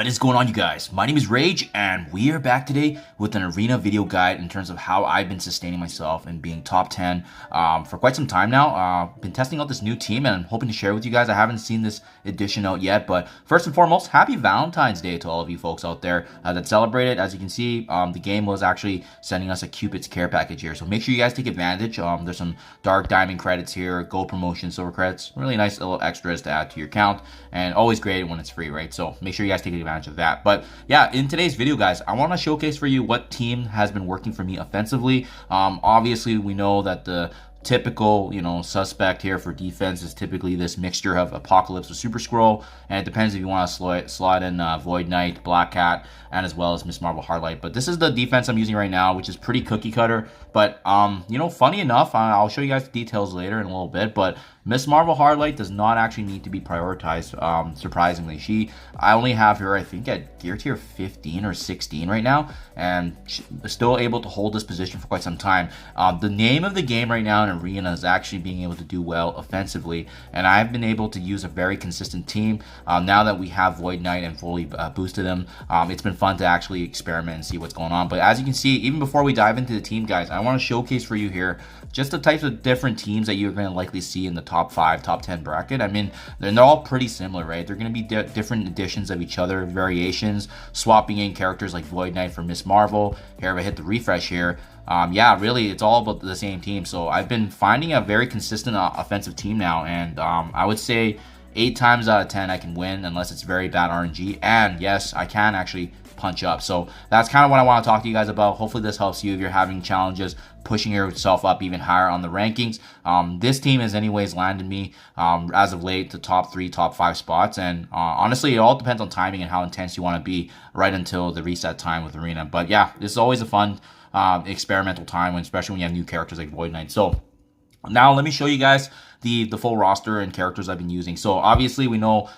What is going on, you guys? My name is Rayge, and we are back today with an arena video guide in terms of how I've been sustaining myself and being top 10 for quite some time now. Been testing out this new team and I'm hoping to share with you guys. I haven't seen this edition out yet, but first and foremost, happy Valentine's Day to all of you folks out there that celebrated. As you can see, the game was actually sending us a Cupid's Care package here, so make sure you guys take advantage. There's some dark diamond credits here, gold promotion, silver credits, really nice little extras to add to your account, and always great when it's free, right? So make sure you guys take advantage of that. But yeah, in today's video, guys, I want to showcase for you what team has been working for me offensively. Obviously, we know that the typical, suspect here for defense is typically this mixture of Apocalypse with Super Scroll, and it depends if you want to slot in Void Knight, Black Cat, and as well as Miss Marvel Hardlight. But this is the defense I'm using right now, which is pretty cookie cutter. But funny enough, I'll show you guys the details later in a little bit, but Miss Marvel Hardlight does not actually need to be prioritized, surprisingly. I only have her, I think, at gear tier 15 or 16 right now, and still able to hold this position for quite some time. The name of the game right now in Arena is actually being able to do well offensively, and I've been able to use a very consistent team. Now that we have Void Knight and fully boosted them, it's been fun to actually experiment and see what's going on. But as you can see, even before we dive into the team, guys, I want to showcase for you here just the types of different teams that you're going to likely see in the top 5, top 10 bracket. I mean, they're all pretty similar, right? They're going to be different editions of each other, variations, swapping in characters like Void Knight for Miss Marvel. Here, if I hit the refresh here, yeah, really, it's all about the same team. So I've been finding a very consistent offensive team now, and I would say 8 times out of 10 I can win unless it's very bad RNG. And yes, I can actually punch up. So that's kind of what I want to talk to you guys about. Hopefully this helps you if you're having challenges pushing yourself up even higher on the rankings. This team has anyways landed me as of late to top 3, top 5 spots, and honestly, it all depends on timing and how intense you want to be right until the reset time with Arena. But yeah, this is always a fun experimental time, especially when you have new characters like Void Knight. So now let me show you guys the full roster and characters I've been using. So obviously we know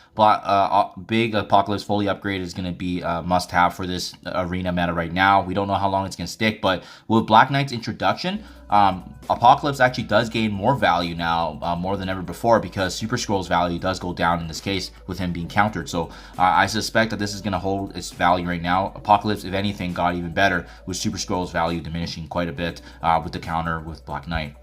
big Apocalypse fully upgraded is going to be a must-have for this arena meta right now. We don't know how long it's going to stick, but with Black Knight's introduction, Apocalypse actually does gain more value now, more than ever before, because Super Scroll's value does go down in this case with him being countered. So I suspect that this is going to hold its value right now. Apocalypse, if anything, got even better with Super Scroll's value diminishing quite a bit with the counter with Black Knight.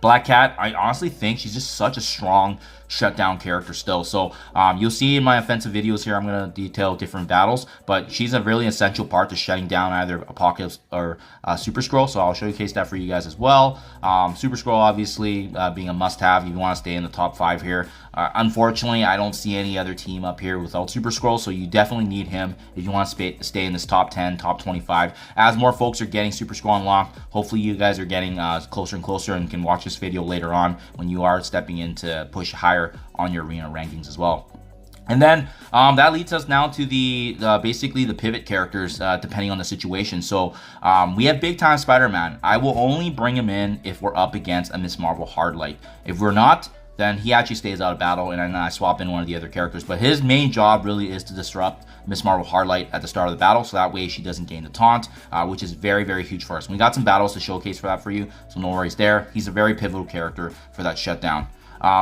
Black Cat, I honestly think she's just such a strong shutdown character still. So you'll see in my offensive videos here, I'm going to detail different battles, but she's a really essential part to shutting down either Apocalypse or Super Scroll. So I'll showcase that for you guys as well. Super Scroll obviously being a must-have if you want to stay in the top 5 here. Unfortunately, I don't see any other team up here without Super Scroll, so you definitely need him if you want to stay in this top 10, top 25. As more folks are getting Super Scroll unlocked, hopefully you guys are getting closer and closer and can watch this video later on when you are stepping in to push higher on your arena rankings as well. And then that leads us now to the basically the pivot characters depending on the situation. So we have big time Spider-Man. I will only bring him in if we're up against a Miss Marvel Hardlight. If we're not, then he actually stays out of battle, and then I swap in one of the other characters. But his main job really is to disrupt Miss Marvel Hardlight at the start of the battle, so that way she doesn't gain the taunt, which is very, very huge for us. We got some battles to showcase for that for you, so no worries there. He's a very pivotal character for that shutdown.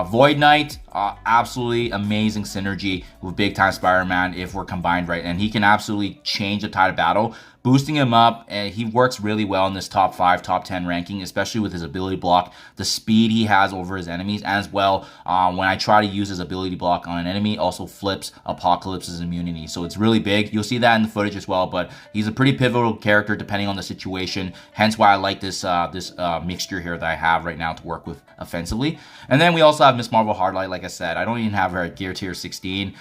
Void Knight, absolutely amazing synergy with big time Spider-Man if we're combined right, and he can absolutely change the tide of battle. Boosting him up, and he works really well in this top 5, top 10 ranking, especially with his ability block, the speed he has over his enemies, as well when I try to use his ability block on an enemy, also flips Apocalypse's immunity. So it's really big. You'll see that in the footage as well, but he's a pretty pivotal character depending on the situation, hence why I like this mixture here that I have right now to work with offensively. And then we also have Miss Marvel Hardlight. Like I said, I don't even have her at gear tier 16.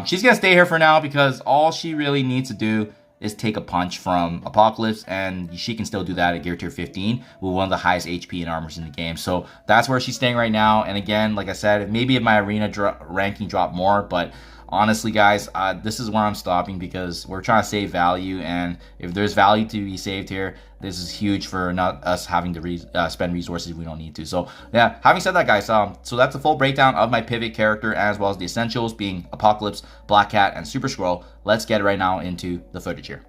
She's going to stay here for now because all she really needs to do is take a punch from Apocalypse, and she can still do that at gear tier 15 with one of the highest HP and armors in the game. So that's where she's staying right now. And again, like I said, maybe if my arena ranking dropped more, but honestly, guys, this is where I'm stopping because we're trying to save value, and if there's value to be saved here, this is huge for not us having to spend resources we don't need to. So yeah, having said that, guys, so that's a full breakdown of my pivot character as well as the essentials being Apocalypse, Black Cat, and Super Scroll. Let's get right now into the footage here.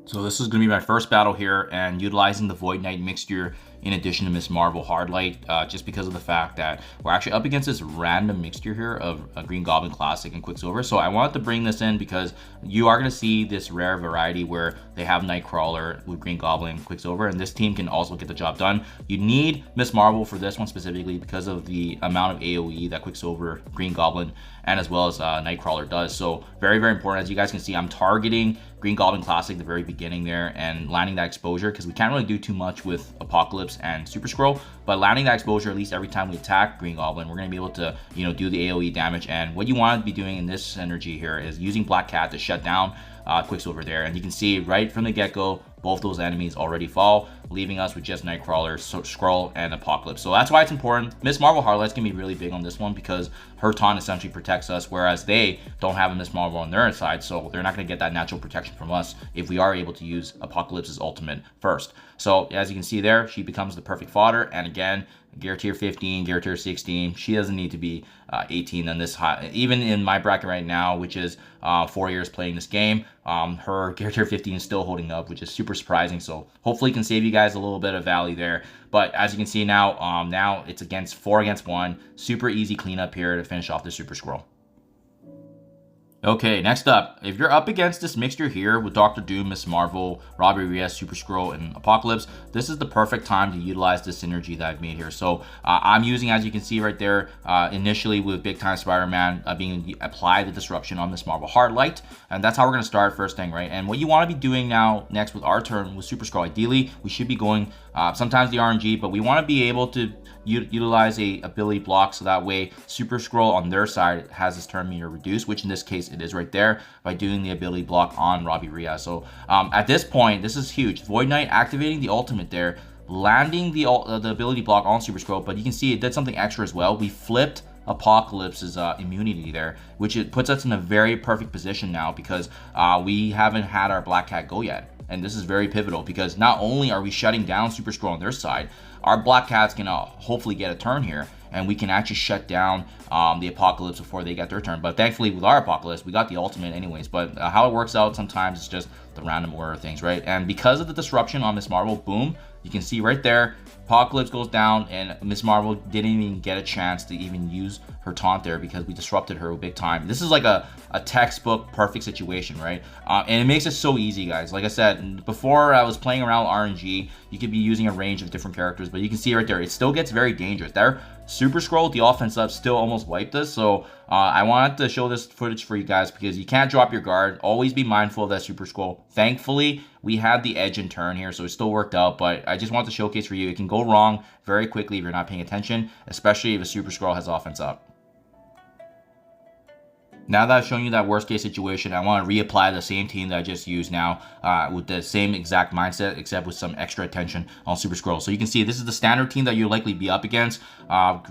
So this is going to be my first battle here, and utilizing the Void Knight mixture in addition to Miss Marvel Hardlight, just because of the fact that we're actually up against this random mixture here of a Green Goblin Classic and Quicksilver. So I wanted to bring this in because you are going to see this rare variety where they have Nightcrawler with Green Goblin and Quicksilver, and this team can also get the job done. You need Miss Marvel for this one specifically because of the amount of AoE that Quicksilver, Green Goblin, and as well as Nightcrawler does. So very, very important. As you guys can see, I'm targeting Green Goblin Classic at the very beginning there and landing that exposure because we can't really do too much with Apocalypse and Super Scroll, but landing that exposure at least every time we attack Green Goblin, we're going to be able to, you know, do the AoE damage. And what you want to be doing in this energy here is using Black Cat to shut down Quicksilver there. And you can see right from the get-go, both those enemies already fall, leaving us with just Nightcrawler, Skrull, and Apocalypse. So that's why it's important. Miss Marvel Hardlight's gonna be really big on this one because her taunt essentially protects us, whereas they don't have a Miss Marvel on their side, so they're not gonna get that natural protection from us if we are able to use Apocalypse's ultimate first. So as you can see there, she becomes the perfect fodder, and again, Gear Tier 15, Gear Tier 16, she doesn't need to be 18 on this high. Even in my bracket right now, which is 4 years playing this game, her Gear Tier 15 is still holding up, which is super surprising. So hopefully can save you guys a little bit of value there. But as you can see now, now it's 4 against 1. Super easy cleanup here to finish off the Super Scroll. Okay, next up, if you're up against this mixture here with Dr. Doom, Miss Marvel, Robbie Reyes, Super Scroll, and Apocalypse, this is the perfect time to utilize this synergy that I've made here. So I'm using, as you can see right there, initially with Big Time Spider-Man being applied the disruption on Miss Marvel Hardlight, and that's how we're going to start first thing, right? And what you want to be doing now next with our turn with Super Scroll, ideally, we should be going sometimes the RNG, but we want to be able to utilize a ability block so that way Super Scroll on their side has this turn meter reduced, which in this case it is right there by doing the ability block on Robbie Reyes. So at this point, this is huge. Void Knight activating the ultimate there, landing the ability block on Super Scroll, but you can see it did something extra as well. We flipped Apocalypse's immunity there, which it puts us in a very perfect position now because we haven't had our Black Cat go yet. And this is very pivotal because not only are we shutting down Super Scroll on their side, our Black Cat's gonna hopefully get a turn here, and we can actually shut down the Apocalypse before they get their turn. But thankfully with our Apocalypse, we got the ultimate anyways. But how it works out sometimes is just the random order of things, right? And because of the disruption on Miss Marvel, boom, you can see right there, Apocalypse goes down, and Miss Marvel didn't even get a chance to even use her taunt there because we disrupted her big time. This is like a textbook perfect situation, right? And it makes it so easy, guys. Like I said, before I was playing around with RNG, you could be using a range of different characters, but you can see right there, it still gets very dangerous. There, Super Scroll with the offense up still almost wiped us. So I wanted to show this footage for you guys because you can't drop your guard. Always be mindful of that Super Scroll. Thankfully, we had the edge in turn here, so it still worked out, but I just want to showcase for you, it can go wrong very quickly if you're not paying attention, especially if a Super Scroll has offense up. Now that I've shown you that worst case situation, I want to reapply the same team that I just used now with the same exact mindset, except with some extra attention on Super Scroll. So you can see this is the standard team that you'll likely be up against.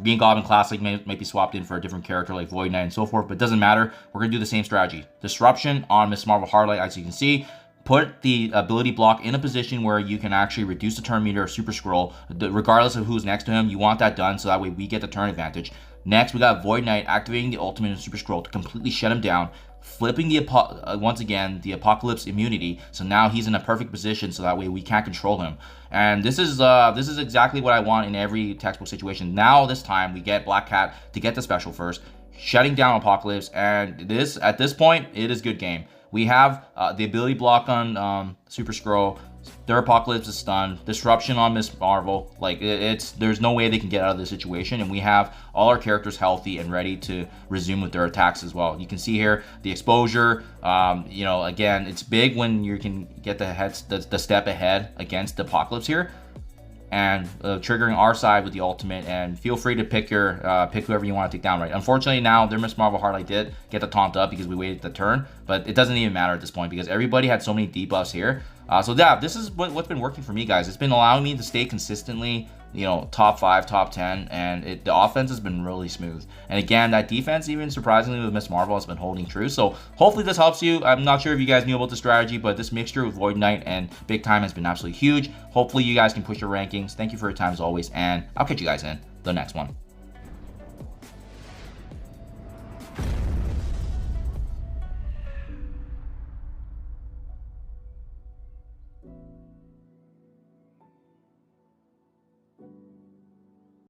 Green Goblin Classic might be swapped in for a different character like Void Knight and so forth, but it doesn't matter. We're going to do the same strategy. Disruption on Miss Marvel Hardlight, as you can see. Put the ability block in a position where you can actually reduce the turn meter of Super Scroll, regardless of who's next to him. You want that done so that way we get the turn advantage. Next, we got Void Knight activating the ultimate of Super Scroll to completely shut him down, flipping the once again the Apocalypse immunity. So now he's in a perfect position so that way we can't control him. And this is exactly what I want in every textbook situation. Now this time we get Black Cat to get the special first, shutting down Apocalypse, and at this point it is good game. We have the ability block on Super Scroll. Their Apocalypse is stunned. Disruption on Miss Marvel. Like there's no way they can get out of this situation, and we have all our characters healthy and ready to resume with their attacks as well. You can see here the exposure. You know, again, it's big when you can get the step ahead against the Apocalypse here, and triggering our side with the ultimate. And feel free to pick whoever you want to take down, right? Unfortunately, now their Miss Marvel Hardlight did get the taunt up because we waited the turn, but it doesn't even matter at this point because everybody had so many debuffs here. So yeah, this is what's been working for me, guys. It's been allowing me to stay consistently, you know, top 5, top 10, and the offense has been really smooth. And again, that defense, even surprisingly with Miss Marvel, has been holding true. So hopefully this helps you. I'm not sure if you guys knew about the strategy, but this mixture with Void Knight and Big Time has been absolutely huge. Hopefully you guys can push your rankings. Thank you for your time as always, and I'll catch you guys in the next one.